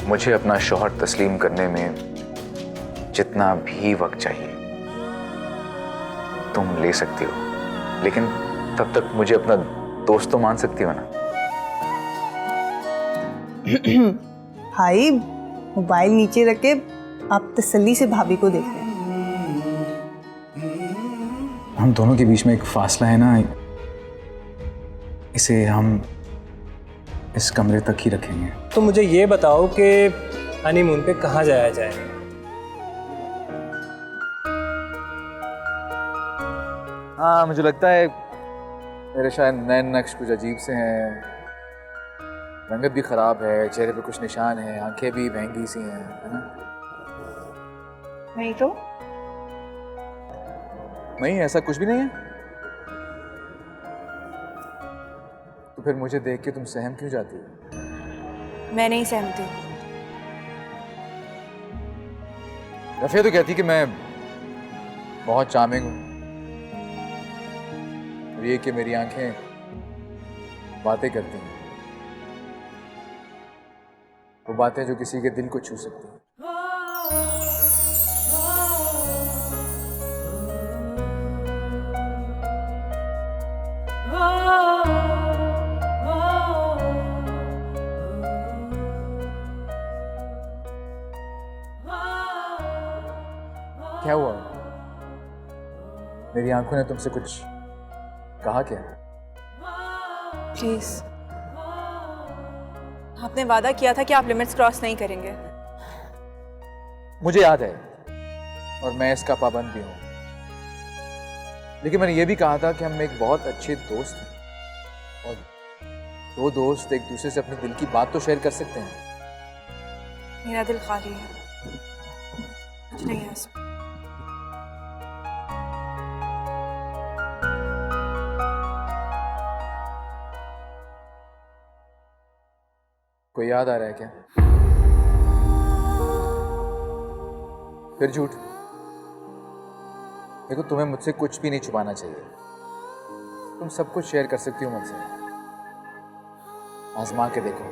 मुझे अपना शौहर तस्लीम करने में जितना भी वक्त चाहिए तुम ले सकती हो, लेकिन तब तक मुझे अपना दोस्त तो मान सकती हो ना? भाई मोबाइल नीचे रख के आप तसल्ली से भाभी को देख रहे हैं। हम दोनों के बीच में एक फासला है ना, इसे हम इस कमरे तक ही रखेंगे। तो मुझे ये बताओ कि हनीमून पे कहाँ जाया जाए? हाँ, मुझे लगता है मेरे शायद नए नक्श कुछ अजीब से हैं, रंगत भी खराब है, चेहरे पे कुछ निशान है, आंखें भी महंगी सी हैं, है ना? नहीं तो नहीं, ऐसा कुछ भी नहीं है। तो फिर मुझे देख के तुम सहम क्यों जाती हो? मैं नहीं सहमती। रफिया तो कहती कि मैं बहुत चार्मिंग हूँ, और ये कि मेरी आंखें बातें करती हैं, वो बातें जो किसी के दिल को छू सकती हैं। क्या हुआ? मेरी आंखों ने तुमसे कुछ कहा क्या? प्लीज, आपने वादा किया था कि आप लिमिट्स क्रॉस नहीं करेंगे। मुझे याद है और मैं इसका पाबंद भी हूं, लेकिन मैंने ये भी कहा था कि हम एक बहुत अच्छे दोस्त हैं और दो दोस्त एक दूसरे से अपने दिल की बात तो शेयर कर सकते हैं। मेरा दिल खाली है, कुछ नहीं है उसमें। कोई याद आ रहा है क्या? फिर झूठ? देखो, तुम्हें मुझसे कुछ भी नहीं छुपाना चाहिए, तुम सब कुछ शेयर कर सकती हो मुझसे। आजमा के देखो,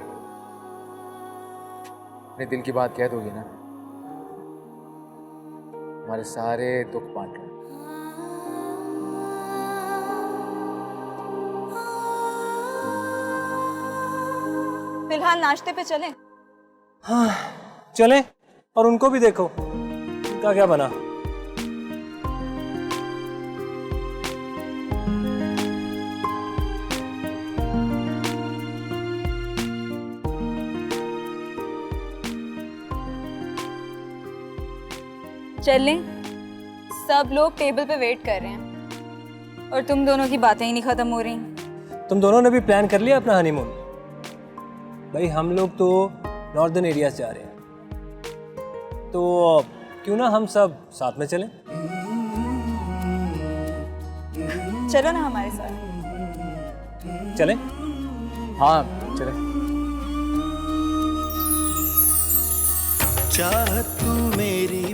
अपने दिल की बात कह दोगी ना, हमारे सारे दुख बांट लो। फिलहाल नाश्ते पे चलें? हाँ चलें, और उनको भी देखो क्या क्या बना। चलें, सब लोग टेबल पे वेट कर रहे हैं और तुम दोनों की बातें ही नहीं खत्म हो रही। तुम दोनों ने भी प्लान कर लिया अपना हनीमून? भाई हम लोग तो नॉर्दर्न एरियाज जा रहे हैं, तो क्यों ना हम सब साथ में चलें? चलो ना हमारे साथ। चलें? हाँ चले। चाहत तू मेरी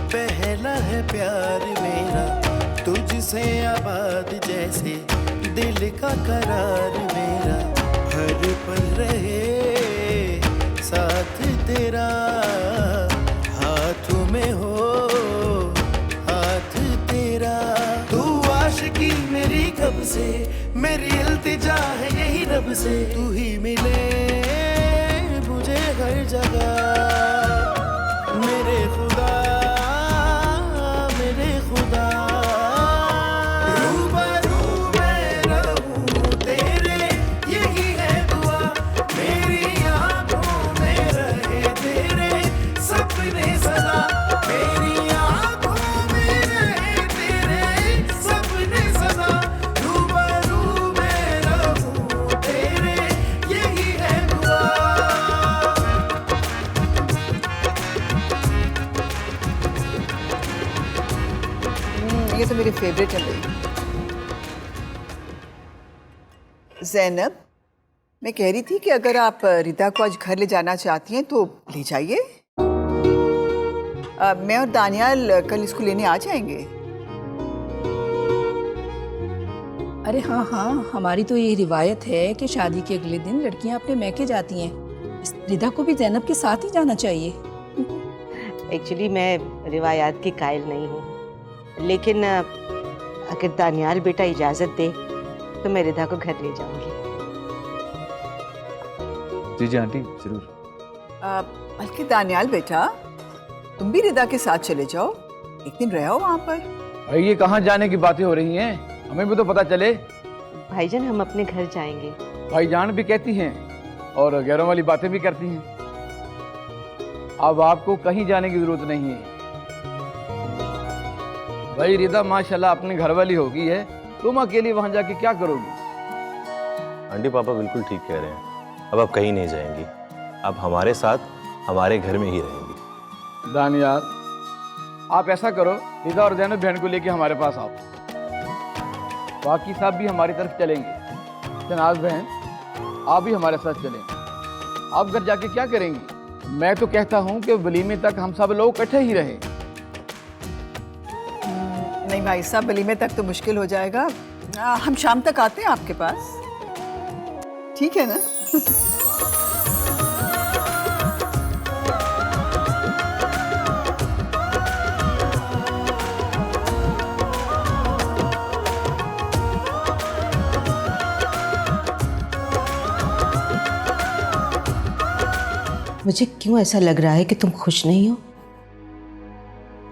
पहला है प्यार मेरा, तुझसे आबाद जैसे दिल का करार मेरा, हर पल रहे साथ तेरा, हाथों में हो हाथ तेरा। तू आशिकी मेरी कब से, मेरी इल्तिजा है यही रब से, तू ही मिले मुझे हर जगह। मेरे खुदा मेरे खुदा, रूबरू मैं रहूं तेरे, यही है दुआ मेरी आंखों में रहे तेरे सपने सदा, मेरी आंखों में रहे तेरे सपने सदा, रूबरू मैं रहूं तेरे, यही है दुआ। ये तो मेरी फेवरेट है भाई। ज़ैनब, मैं कह रही थी कि अगर आप रिदा को आज घर ले जाना चाहती हैं तो ले जाइए। मैं और दानियाल कल इसको लेने आ जाएंगे। अरे हाँ हाँ, हमारी तो ये रिवायत है कि शादी के अगले दिन लड़कियां अपने मैके जाती हैं, रिदा को भी जैनब के साथ ही जाना चाहिए। एक्चुअली मैं रिवायात की कायल नहीं हूँ, लेकिन अगर दानियाल बेटा इजाज़त दे तो मैं रिदा को घर ले जाऊंगी। जी जी आंटी जरूर। बल्कि दानियाल बेटा, तुम भी रिदा के साथ चले जाओ, एक दिन रहो वहाँ पर। भाई ये कहाँ जाने की बातें हो रही हैं? हमें भी तो पता चले। भाईजान हम अपने घर जाएंगे। भाईजान भी कहती हैं और गैरों वाली बातें भी करती हैं। अब आपको कहीं जाने की जरूरत नहीं है। भाई रिदा माशाल्लाह अपने घर वाली हो गई है, तुम अकेली वहां जाके क्या करोगी? आंटी पापा बिल्कुल ठीक कह रहे हैं, अब आप कहीं नहीं जाएंगी, अब हमारे साथ हमारे घर में ही रहेंगी। दानियाल आप ऐसा करो, रिदा और जैनब बहन को लेके हमारे पास आओ, बाकी सब भी हमारी तरफ चलेंगे। शनाज बहन आप भी हमारे साथ चलेंगे। आप घर जाके क्या करेंगी? मैं तो कहता हूँ कि वलीमे तक हम सब लोग इकट्ठे ही रहें। नहीं भाई साहब, वलीमे तक तो मुश्किल हो जाएगा। हम शाम तक आते हैं आपके पास, ठीक है ना? मुझे क्यों ऐसा लग रहा है कि तुम खुश नहीं हो?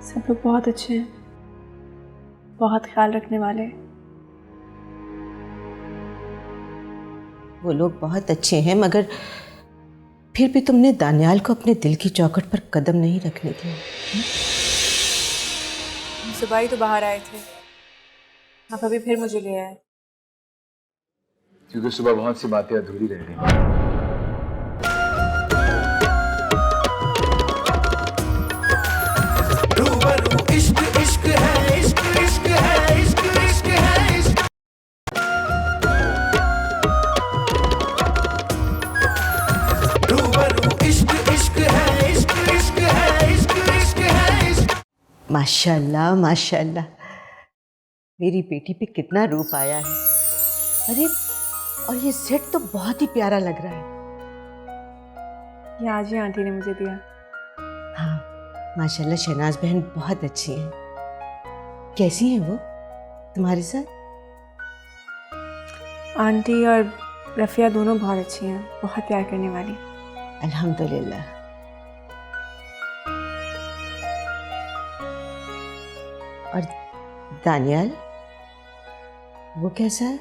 सब लोग बहुत अच्छे हैं, बहुत ख्याल रखने वाले। वो लोग बहुत अच्छे हैं, मगर फिर भी तुमने दानियाल को अपने दिल की चौखट पर कदम नहीं रखने दिया। सुबह ही तो बाहर आए थे, आप अभी फिर मुझे ले आए। क्योंकि सुबह बहुत सी बातें अधूरी रह गई। इश्क इश्क है, इश्क इश्क है, इश्क इश्क है, इश्क। इश्क इश्क है, इश्क इश्क है, इश्क इश्क है, इश्क। माशाल्लाह माशाल्लाह, मेरी बेटी पे कितना रूप आया है। अरे और ये सेट तो बहुत ही प्यारा लग रहा है। ये आज ही आंटी ने मुझे दिया। हाँ माशाल्लाह, शहनाज बहन बहुत अच्छी हैं। कैसी हैं वो तुम्हारे साथ? आंटी और रफ़िया दोनों बहुत अच्छी हैं, बहुत प्यार करने वाली। अल्हम्दुलिल्लाह। और दानियाल, वो कैसा है?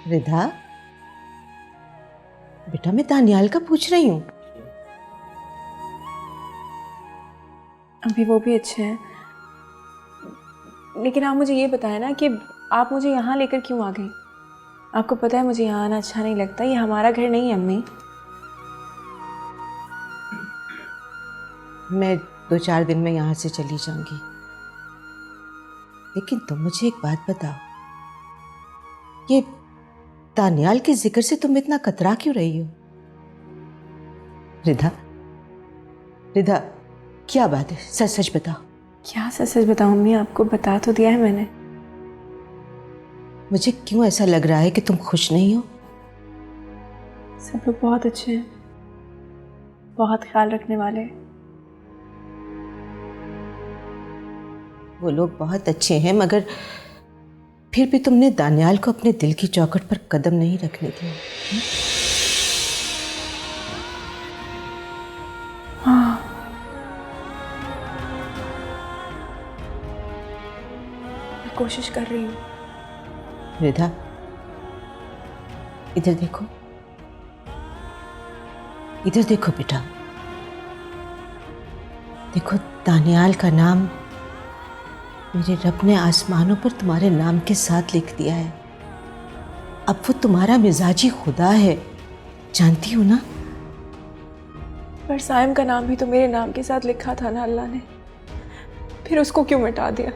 रिधा बेटा, मैं दानियाल का पूछ रही हूँ। अभी वो भी अच्छे हैं, लेकिन आप मुझे ये बताएं ना कि आप मुझे यहाँ लेकर क्यों आ गई? आपको पता है मुझे यहाँ आना अच्छा नहीं लगता, ये हमारा घर नहीं है अम्मी। मैं 2-4 दिन में यहाँ से चली जाऊंगी, लेकिन तुम मुझे एक बात बताओ, ये दानियाल के जिक्र से तुम इतना कतरा क्यों रही हो? रिधा, रिधा क्या बात है? सच सच बताओ। क्या सच सच बताऊँ अम्मी? आपको बता तो दिया है मैंने। मुझे क्यों ऐसा लग रहा है कि तुम खुश नहीं हो? सब लोग बहुत अच्छे हैं, बहुत ख्याल रखने वाले। वो लोग बहुत अच्छे हैं, मगर फिर भी तुमने दानियाल को अपने दिल की चौखट पर कदम नहीं रखने दिया। हाँ, मैं कोशिश कर रही हूँ। रिधा, इधर देखो, इधर देखो बेटा, देखो दानियाल का नाम मेरे रब ने आसमानों पर तुम्हारे नाम के साथ लिख दिया है। अब वो तुम्हारा मिजाजी खुदा है, जानती हो ना? पर साइम का नाम भी तो मेरे नाम के साथ लिखा था ना अल्लाह ने, फिर उसको क्यों मिटा दिया?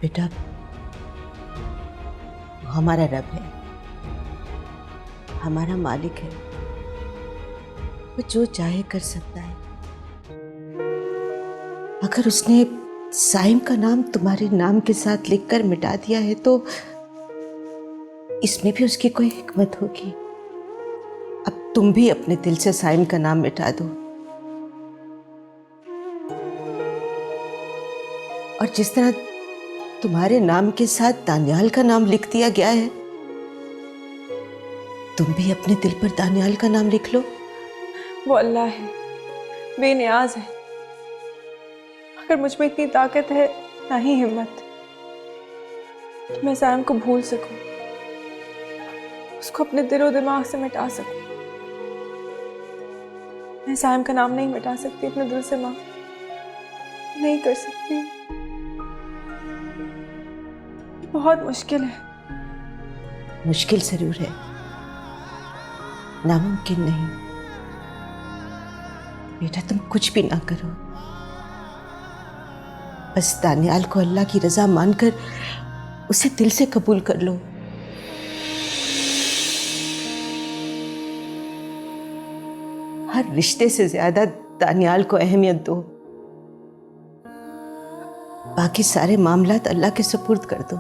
बेटा, वो हमारा रब है, हमारा मालिक है, वो जो चाहे कर सकता है। अगर उसने साइम का नाम तुम्हारे नाम के साथ लिखकर मिटा दिया है तो इसमें भी उसकी कोई हिकमत होगी। अब तुम भी अपने दिल से साइम का नाम मिटा दो, और जिस तरह तुम्हारे नाम के साथ दानियाल का नाम लिख दिया गया है, तुम भी अपने दिल पर दानियाल का नाम लिख लो। वो अल्लाह है, बेनियाज है। अगर मुझ में इतनी ताकत है, ना ही हिम्मत, कि मैं साइम को भूल सकूं, उसको अपने दिलो दिमाग से मिटा सकूं। मैं साइम का नाम नहीं मिटा सकती अपने दिल से, माँ, नहीं कर सकती। बहुत मुश्किल है। मुश्किल जरूर है, नामुमकिन नहीं। बेटा तुम कुछ भी ना करो, बस दानियाल को अल्लाह की रजा मानकर उसे दिल से कबूल कर लो। हर रिश्ते से ज्यादा दानियाल को अहमियत दो। बाकी सारे मामलात अल्लाह के सुपुर्द कर दो।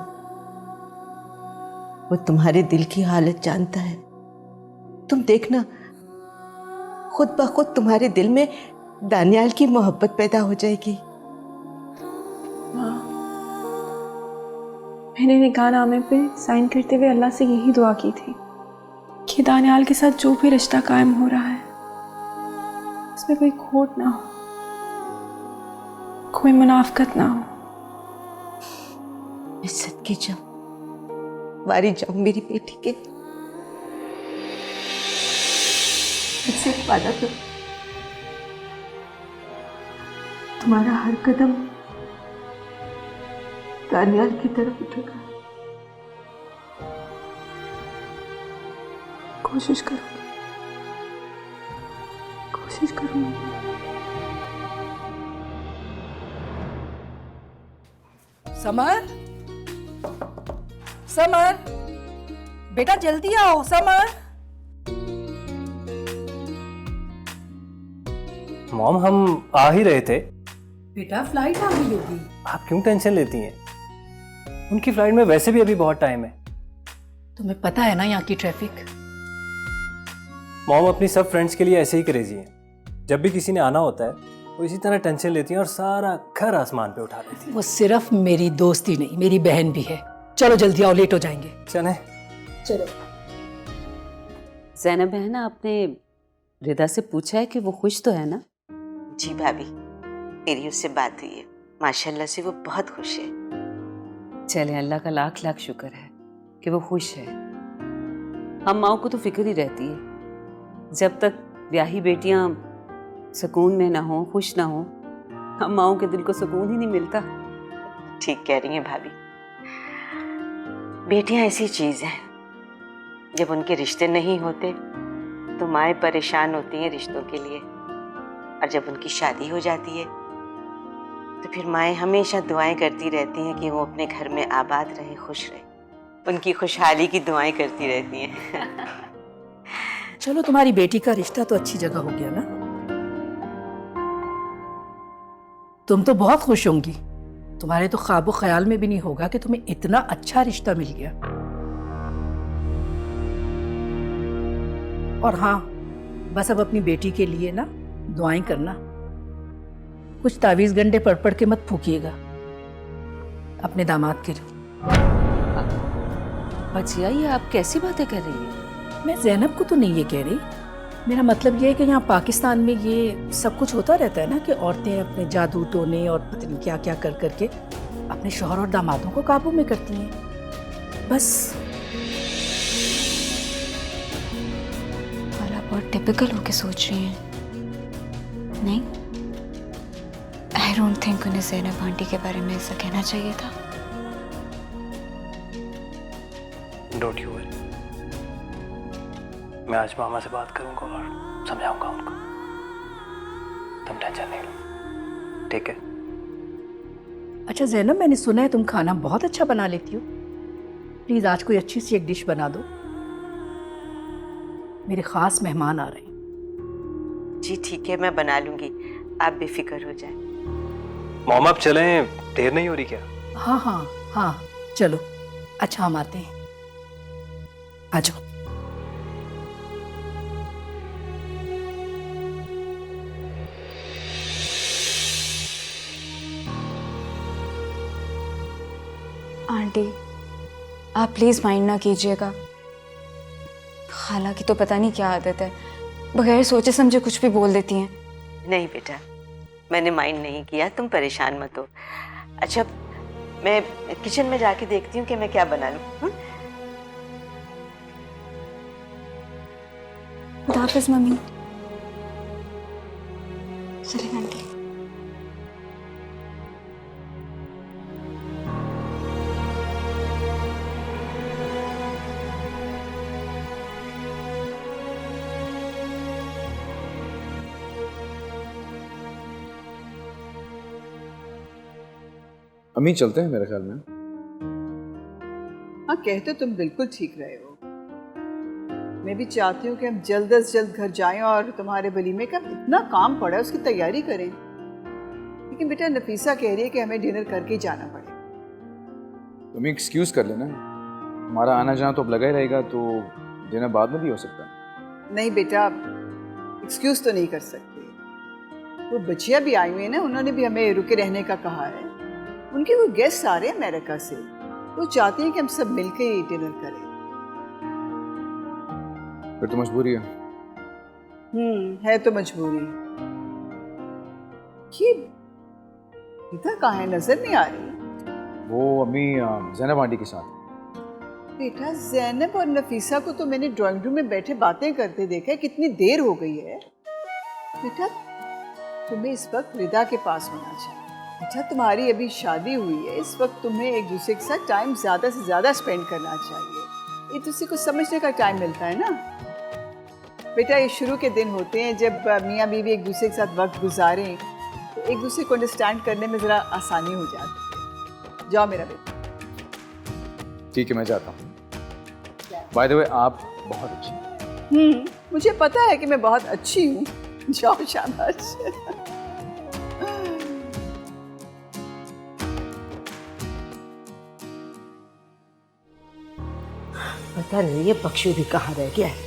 वो तुम्हारे दिल की हालत जानता है। तुम देखना, खुद ब खुद तुम्हारे दिल में दानियाल की मोहब्बत पैदा हो जाएगी। माँ, मैंने निकाहनामे पे साइन करते हुए अल्लाह से यही दुआ की थी कि दानियाल के साथ जो भी रिश्ता कायम हो रहा है, उसमें कोई खोट ना हो, कोई मुनाफकत ना हो। मैं सदके जाऊं, वारी जाऊं मेरी बेटी के। मुझसे एक वादा करो, तुम्हारा हर कदम दानियाल की तरफ उठेगा। कोशिश करूंगी, कोशिश करूंगी। समर, समर, बेटा जल्दी आओ। समर, मॉम हम आ ही रहे थे। बेटा फ्लाइट आ गई होगी। आप क्यों टेंशन लेती हैं? उनकी फ्लाइट में वैसे भी अभी बहुत टाइम है। तुम्हें पता है ना यहाँ की ट्रैफिक। मॉम अपनी सब फ्रेंड्स के लिए ऐसे ही क्रेजी हैं। जब भी किसी ने आना होता है वो इसी तरह टेंशन लेती हैं और सारा घर आसमान पे उठा देती हैं। वो सिर्फ मेरी दोस्ती नहीं, मेरी बहन भी है। चलो जल्दी आओ, लेट हो जाएंगे। चले चलो। ज़ैनब बहन, आपने रिदा से पूछा है कि वो खुश तो है ना? जी भाभी, मेरी उससे बात हुई है। माशाल्लाह से वो बहुत खुश है। चले, अल्लाह का लाख लाख शुक्र है कि वो खुश है। हम माओ को तो फिक्र ही रहती है, जब तक ब्याही बेटियां सुकून में ना हो, खुश ना हो, हम माओ के दिल को सुकून ही नहीं मिलता। ठीक कह रही हैं भाभी। बेटियां ऐसी चीज हैं, जब उनके रिश्ते नहीं होते तो माएँ परेशान होती हैं रिश्तों के लिए, और जब उनकी शादी हो जाती है तो फिर माएँ हमेशा दुआएं करती रहती हैं कि वो अपने घर में आबाद रहे, खुश रहे। उनकी खुशहाली की दुआएं करती रहती हैं। चलो, तुम्हारी बेटी का रिश्ता तो अच्छी जगह हो गया ना। तुम तो बहुत खुश होंगी। तुम्हारे तो ख्वाबो ख्याल में भी नहीं होगा कि तुम्हें इतना अच्छा रिश्ता मिल गया। और हाँ, बस अब अपनी बेटी के लिए ना दुआएं करना। कुछ तावीज़ गंडे पढ़ पढ़ के मत फूकिएगा अपने दामाद के लिए। बचिया, ये आप कैसी बातें कर रही हैं? मैं ज़ैनब को तो नहीं ये कह रही। मेरा मतलब ये है कि यहाँ पाकिस्तान में ये सब कुछ होता रहता है ना, कि औरतें अपने जादू टोने और पता नहीं क्या क्या कर करके अपने शौहर और दामादों को काबू में करती हैं। बस बहुत टिपिकल होके सोच रही हैं। नहीं, आई डोंट थिंक उन्हें ज़ैनब आंटी के बारे में ऐसा कहना चाहिए था। डोंट यू वरी, मैं आज मामा से बात करूंगा और समझाऊंगा उनको। तुम टेंशन नहीं लो, ठीक है? अच्छा ज़ैनब, मैंने सुना है तुम खाना बहुत अच्छा बना लेती हो। प्लीज़ आज कोई अच्छी सी एक डिश बना दो, मेरे ख़ास मेहमान आ रहे हैं। जी ठीक है, मैं बना लूंगी, आप बेफिक्र हो जाए। मॉम आप चलें, देर नहीं हो रही क्या? हाँ हाँ हाँ, चलो। अच्छा, हम आते हैं। आ जाओ। आंटी, आप प्लीज माइंड ना कीजिएगा। हालांकि तो पता नहीं क्या आदत है, बगैर सोचे समझे कुछ भी बोल देती हैं। नहीं बेटा, मैंने माइंड नहीं किया, तुम परेशान मत हो। अच्छा, मैं किचन में जाके देखती हूँ कि मैं क्या बना लूँ। खुदा हाफिज मम्मी। चलिए आंटी। अम्मी चलते हैं मेरे ख्याल में। हाँ, कहते तुम बिल्कुल ठीक रहे हो। मैं भी चाहती हूँ कि हम जल्द से जल्द घर जाएं और तुम्हारे वलीमे का इतना काम पड़ा है उसकी तैयारी करें। लेकिन बेटा नफीसा कह रही है कि हमें डिनर करके ही जाना पड़ेगा। तुम एक्सक्यूज कर लेना, हमारा आना जाना तो अब लगा ही रहेगा, तो डिनर बाद में भी हो सकता है। नहीं बेटा, एक्सक्यूज तो नहीं कर सकते। वो बच्चियाँ भी आई हुई हैं ना, उन्होंने भी हमें रुके रहने का कहा है। उनके वो गेस्ट आ रहे हैं अमेरिका से, वो चाहती हैं कि हम सब मिलकर ही डिनर करें। फिर तो मजबूरी है। है तो मजबूरी। ये रिता कहाँ है, नजर नहीं आ रही। वो अम्मी ज़ैनब आंटी के साथ। बेटा ज़ैनब और नफीसा को तो मैंने ड्राइंग रूम में बैठे बातें करते देखा है, कितनी देर हो गई है। बेटा तुम्हें इस वक्त रिदा के पास होना चाहिए। बेटा तुम्हारी अभी शादी हुई है, इस वक्त तुम्हें एक दूसरे के साथ टाइम ज़्यादा से ज़्यादा स्पेंड करना चाहिए। एक दूसरे को समझने का टाइम मिलता है ना। बेटा ये शुरू के दिन होते हैं जब मियाँ बीवी एक दूसरे के साथ वक्त गुजारें तो एक दूसरे को अंडरस्टैंड करने में ज़रा आसानी हो जाती है। जाओ मेरा बेटा। ठीक है, मैं जाता हूँ। बाय द वे आप बहुत अच्छी। मुझे पता है कि मैं बहुत अच्छी हूँ। जाओ, शाबाश। पता नहीं ये बख्शू भी कहाँ रह गया है।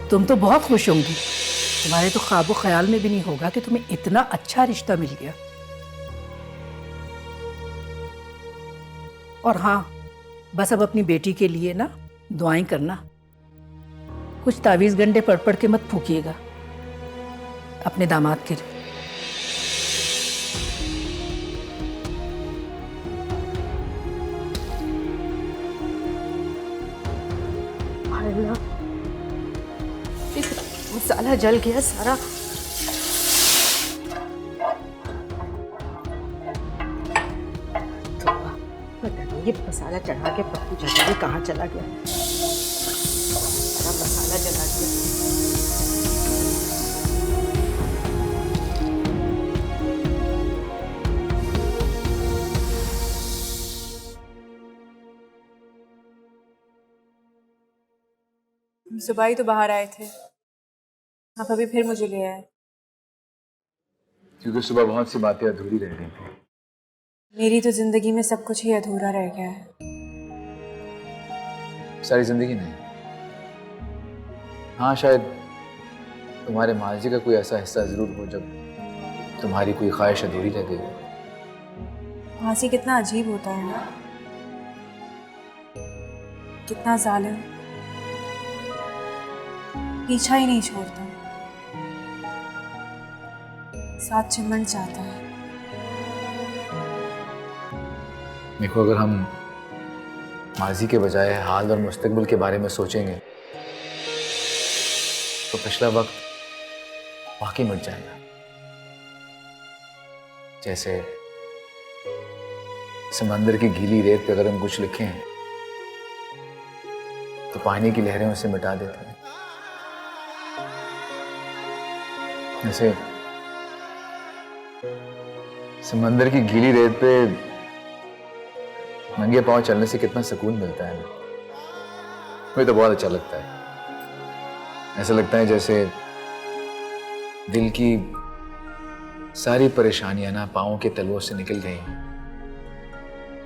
तुम तो बहुत खुश होंगी, तुम्हारे तो ख्वाबो ख्याल में भी नहीं होगा कि तुम्हें इतना अच्छा रिश्ता मिल गया। और हाँ, बस अब अपनी बेटी के लिए ना दुआएं करना। कुछ तावीज़ गंडे पढ़ पढ़ के मत फूकिएगा अपने दामाद के लिए। मसाला जल गया सारा। पता नहीं ये मसाला चढ़ा के पप्पू चाचा भी कहाँ चला गया। सारा मसाला जला दिया। सुबह ही तो बाहर आए थे, आप अभी फिर मुझे ले आए। क्योंकि सुबह बहुत सी बातें अधूरी रह गई थी। मेरी तो जिंदगी में सब कुछ ही अधूरा रह गया है। सारी जिंदगी नहीं, हाँ शायद तुम्हारे माजी का कोई ऐसा हिस्सा जरूर हो जब तुम्हारी कोई ख्वाहिश अधूरी रह गई हो। माजी कितना अजीब होता है ना, कितना जालिम, पीछा ही नहीं छोड़ता, साथ चिमन चाहता है। देखो, अगर हम माजी के बजाय हाल और मुस्तकबिल के बारे में सोचेंगे तो पिछला वक्त वाकई मिट जाएगा। जैसे समंदर की गीली रेत पे अगर हम कुछ लिखें तो पानी की लहरें उसे मिटा देती हैं। जैसे समंदर की गीली रेत पे नंगे पांव चलने से कितना सुकून मिलता है ना, मुझे तो बहुत अच्छा लगता है। ऐसा लगता है जैसे दिल की सारी परेशानियां ना पाँव के तलवों से निकल गई हैं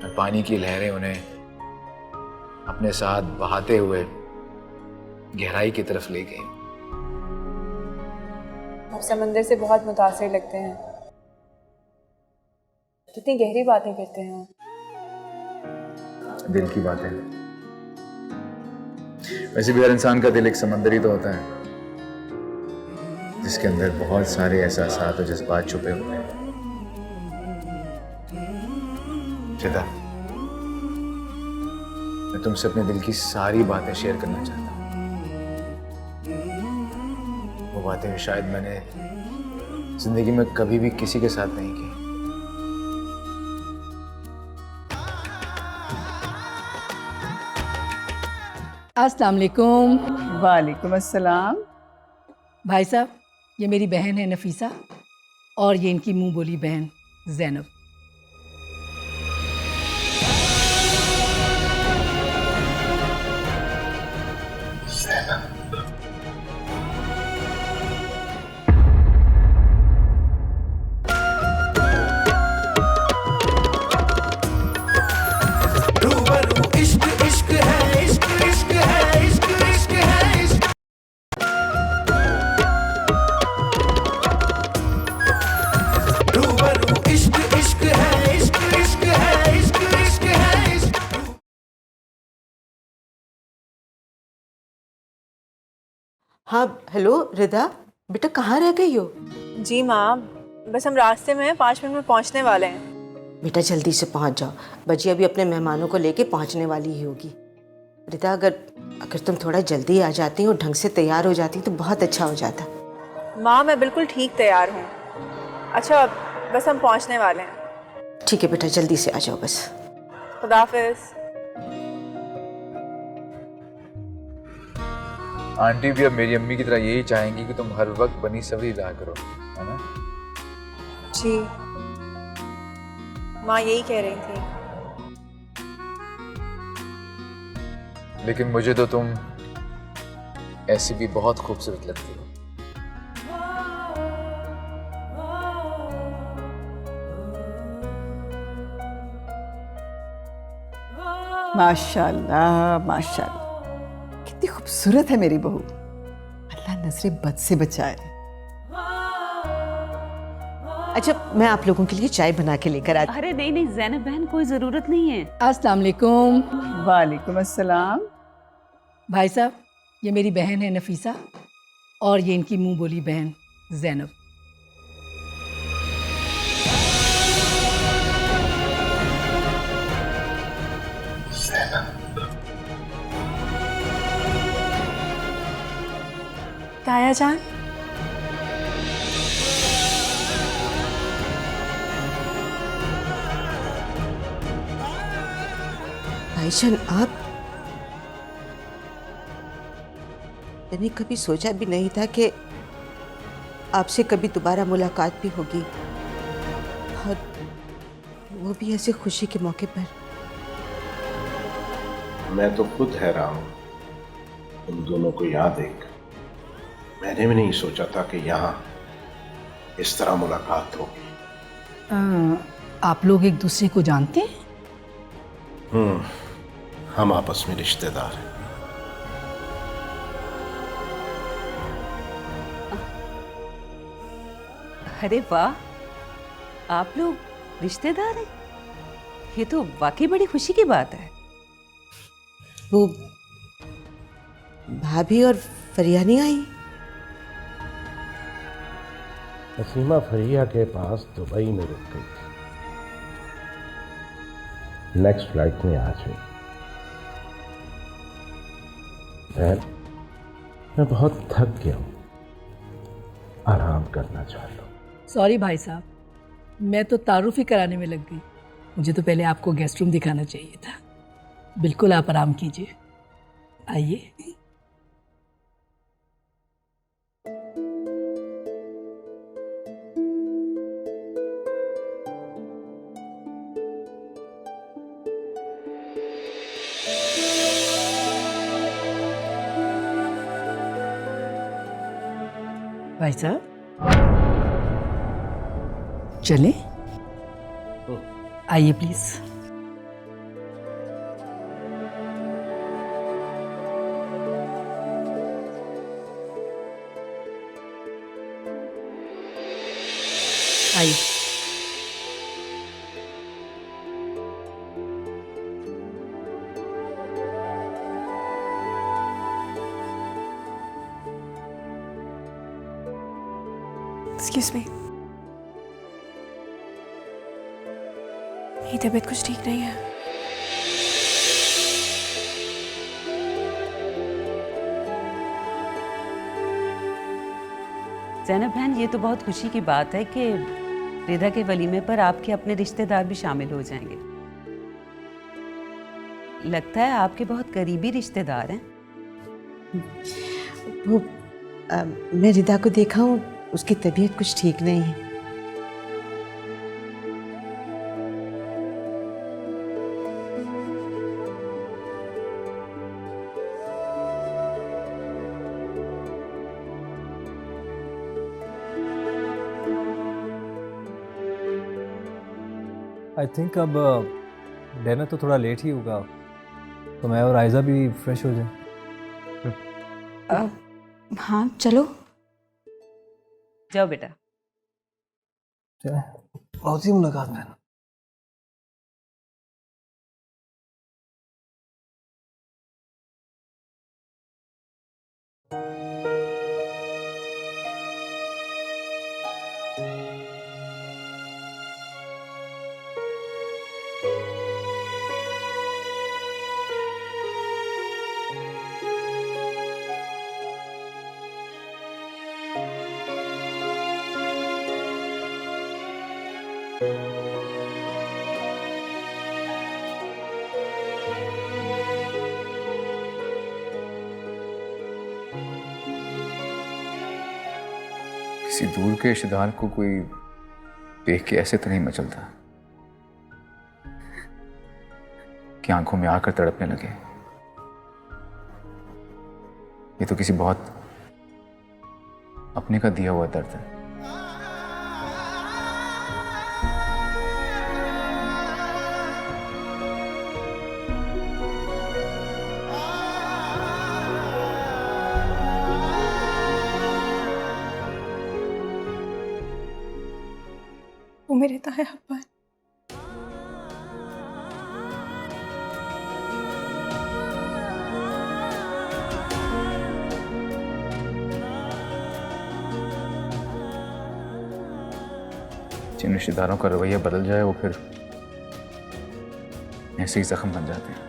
और पानी की लहरें उन्हें अपने साथ बहाते हुए गहराई की तरफ ले गई। आप समंदर से बहुत मुतासिर लगते हैं। कितनी गहरी बातें करते हैं। दिल की बातें। वैसे भी हर इंसान का दिल एक समंदर ही तो होता है जिसके अंदर बहुत सारे एहसासात और जज्बात छुपे हुए हैं। चिदा, मैं तुमसे अपने दिल की सारी बातें शेयर करना चाहता हूँ। वो बातें शायद मैंने जिंदगी में कभी भी किसी के साथ नहीं की। अस्सलाम वालेकुम। वालेकुम अस्सलाम। भाई साहब, ये मेरी बहन है नफीसा और ये इनकी मुंह बोली बहन जैनब। रूबरू इश्क इश्क है, इश्क इश्क है, इश्क इश्क है, इश्क। रूबरू इश्क इश्क है, इश्क इश्क है, इश्क इश्क है, इश्क। हाँ हेलो रिदा, बेटा कहाँ रह गई हो? जी माँ, बस हम रास्ते में हैं, 5 मिनट में पहुँचने वाले हैं। बेटा जल्दी से पहुंच जाओ, बजी अभी अपने मेहमानों को लेके पहुंचने वाली ही होगी। रिदा अगर तुम थोड़ा जल्दी आ जाती और ढंग से तैयार हो जाती तो बहुत अच्छा हो जाता। माँ मैं बिल्कुल ठीक तैयार हूँ। अच्छा बस हम पहुँचने वाले हैं। ठीक है बेटा, जल्दी से आ जाओ बस। खुदा हाफिज़। आंटी भी अब मेरी अम्मी की तरह यही चाहेंगी कि तुम हर वक्त बनी सवरी रहा करो, है ना? जी माँ यही कह रही थी। लेकिन मुझे तो तुम ऐसी भी बहुत खूबसूरत लगती हो। माशाल्लाह माशाल्लाह, कितनी खूबसूरत है मेरी बहू। अल्लाह नजरे बद से बचाए। अच्छा मैं आप लोगों के लिए चाय बना के लेकर आती। अरे नहीं नहीं जैनब बहन, कोई ज़रूरत नहीं है। अस्सलाम वालेकुम। वालेकुम अस्सलाम। भाई साहब, ये मेरी बहन है नफीसा और ये इनकी मुंह बोली बहन जैनब। ताया जान, भाईजान आप, मैंने कभी सोचा भी नहीं था कि आपसे कभी दोबारा मुलाकात भी होगी, और वो भी ऐसे खुशी के मौके पर। मैं तो खुद हैरान हूं तुम दोनों को यहाँ देख। मैंने भी नहीं सोचा था कि यहाँ इस तरह मुलाकात होगी। आप लोग एक दूसरे को जानते हैं? हम आपस में रिश्तेदार हैं। अरे वाह, आप लोग रिश्तेदार हैं? ये तो वाकई बड़ी खुशी की बात है। वो भाभी और फरिया नहीं आई? नसीमा फरिया के पास दुबई में रुक गई थी, नेक्स्ट फ्लाइट में आ जाएगी। बहन, मैं बहुत थक गया हूँ, आराम करना चाहता हूँ। सॉरी भाई साहब, मैं तो तारुफ ही कराने में लग गई। मुझे तो पहले आपको गेस्ट रूम दिखाना चाहिए था। बिल्कुल आप आराम कीजिए, आइए। भाई साहब चले, आइए प्लीज। आइए। एक्सक्यूज मी, मेरी तबीयत कुछ ठीक नहीं है। ज़ैनब बहन, ये तो बहुत खुशी की बात है कि रिदा के वलीमे पर आपके अपने रिश्तेदार भी शामिल हो जाएंगे। लगता है आपके बहुत करीबी रिश्तेदार हैं। वो मैं रिदा को देखा हूँ, उसकी तबीयत कुछ ठीक नहीं है। आई थिंक अब डिनर तो थोड़ा लेट ही होगा, तो मैं और आयजा भी फ्रेश हो जाए। हाँ चलो। जाओ बेटा। बहुत सी मुलाकात है। किसी दूर के रिश्तेदार को कोई देख के ऐसे तो नहीं मचलता कि आंखों में आकर तड़पने लगे। ये तो किसी बहुत अपने का दिया हुआ दर्द है। वो मेरे ताया अब्बा है। जिन रिश्तेदारों का रवैया बदल जाए वो फिर ऐसे ही जख्म बन जाते हैं,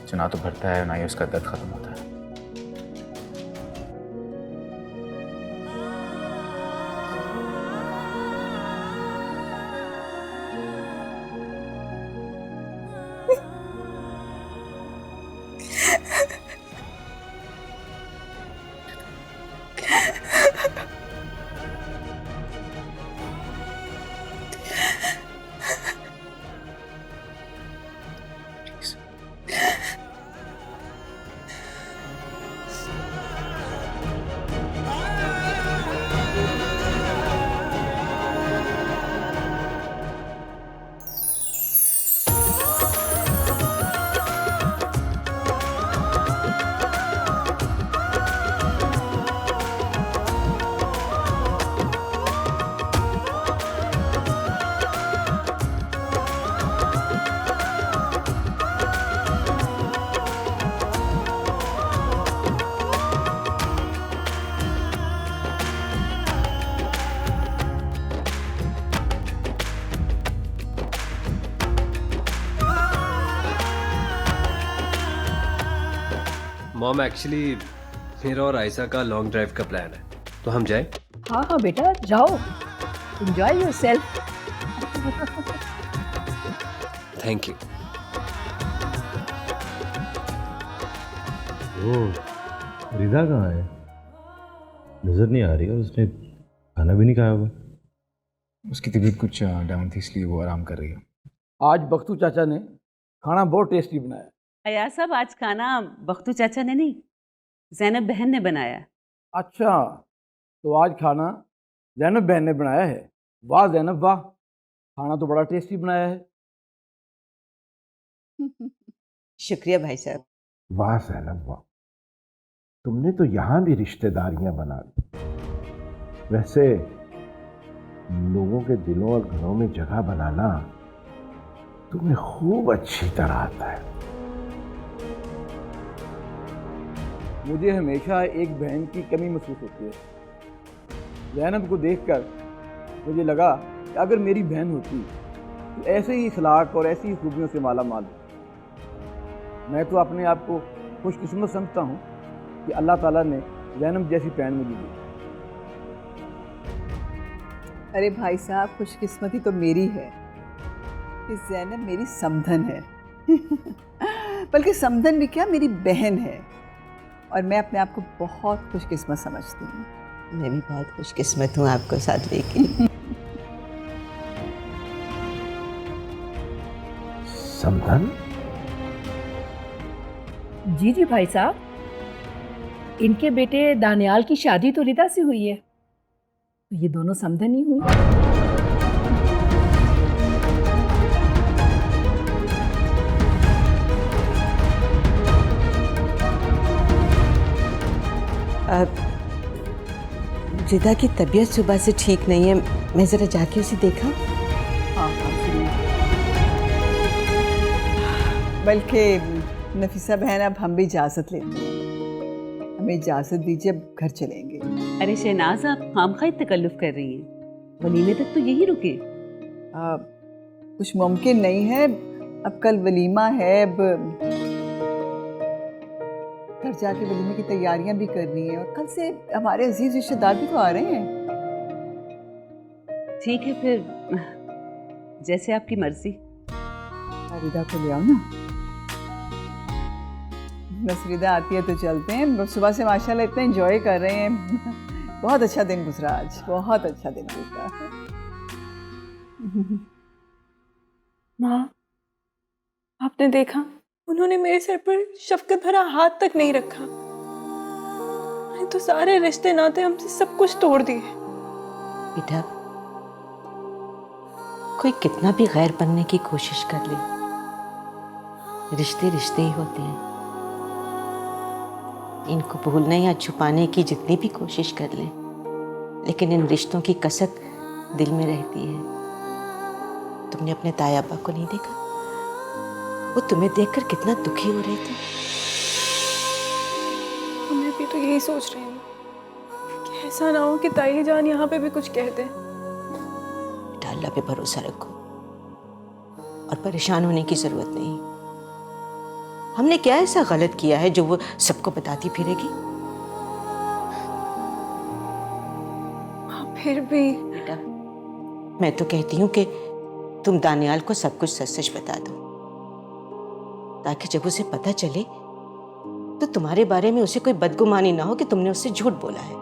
जो ना तो भरता है ना ही उसका दर्द खत्म होता है। मॉम, एक्चुअली मेरा और आयशा का लॉन्ग ड्राइव का प्लान है, तो हम जाएं? हाँ हाँ बेटा जाओ, एंजॉय योरसेल्फ। Thank you. वो रिदा कहाँ है? नजर नहीं आ रही और उसने खाना भी नहीं खाया होगा। उसकी तबीयत कुछ डाउन थी, इसलिए वो आराम कर रही है। आज बख्तू चाचा ने खाना बहुत टेस्टी बनाया। अयाज साहब, आज खाना बख्तू चाचा ने नहीं, ज़ैनब बहन ने बनाया। अच्छा, तो आज खाना ज़ैनब बहन ने बनाया है। वाह ज़ैनब वाह, खाना तो बड़ा टेस्टी बनाया है। शुक्रिया भाई साहब। वाह ज़ैनब वाह, तुमने तो यहाँ भी रिश्तेदारियां बना दी। वैसे लोगों के दिलों और घरों में जगह बनाना तुम्हें खूब अच्छी तरह आता है। मुझे हमेशा एक बहन की कमी महसूस होती है। ज़ैनब को देखकर मुझे लगा कि अगर मेरी बहन होती तो ऐसे ही इखलाक और ऐसी ही खूबियों से माला माल होती। मैं तो अपने आप को खुशकिस्मत समझता हूँ कि अल्लाह ताला ने ज़ैनब जैसी बहन मुझे दी। अरे भाई साहब, खुशकिस्मती तो मेरी है कि ज़ैनब मेरी समधन है। बल्कि समधन भी क्या, मेरी बहन है। और मैं अपने आप को बहुत खुशकिस्मत समझती हूँ। मैं भी बहुत खुशकिस्मत हूँ आपको साथ लेके। समधन? जी जी भाई साहब, इनके बेटे दानियाल की शादी तो रिदा से हुई है, तो ये दोनों समधन ही हुई। रिदा की तबीयत सुबह से ठीक नहीं है, मैं ज़रा जाके उसे देखा। हाँ हाँ जरूर। बल्कि नफीसा बहन, अब हम भी इजाज़त लेते हैं। हमें इजाज़त दीजिए, अब घर चलेंगे। अरे शहनाज, आप खामखा तकल्लुफ़ कर रही हैं। वलीमे तक तो यही रुके। कुछ मुमकिन नहीं है। अब कल वलीमा है, अब घर जाके वलीमे की तैयारियां भी करनी है, और कल से हमारे अजीज रिश्तेदार भी तो आ रहे हैं। ठीक है फिर, जैसे आपकी मर्जी। रिदा को ले आओ ना। बस रिदा आती है तो चलते हैं। सुबह से माशाल्लाह इतना एंजॉय कर रहे हैं। बहुत अच्छा दिन गुजरा आज, बहुत अच्छा दिन गुजरा। माँ, आपने देखा, उन्होंने मेरे सर पर शफकत भरा हाथ तक नहीं रखा। मैंने तो सारे रिश्ते नाते हमसे सब कुछ तोड़ दिए। बेटा, कोई कितना भी गैर बनने की कोशिश कर ले, रिश्ते रिश्ते ही होते हैं। इनको भूलने या छुपाने की जितनी भी कोशिश कर ले, लेकिन इन रिश्तों की कसक दिल में रहती है। तुमने अपने ताया अब्बा को नहीं देखा? वो तुम्हें देखकर कितना दुखी हो रहे थे। मैं भी तो यही सोच रही हूँ कि ऐसा ना हो कि ताई जान यहाँ पे भी कुछ कह दे। बेटा, अल्लाह पे भरोसा रखो और परेशान होने की जरूरत नहीं। हमने क्या ऐसा गलत किया है जो वो सबको बताती फिरेगी? फिर भी बेटा, मैं तो कहती हूँ कि तुम दानियाल को सब कुछ सच सच बता दो, ताकि जब उसे पता चले तो तुम्हारे बारे में उसे कोई बदगुमानी ना हो कि तुमने उससे झूठ बोला है।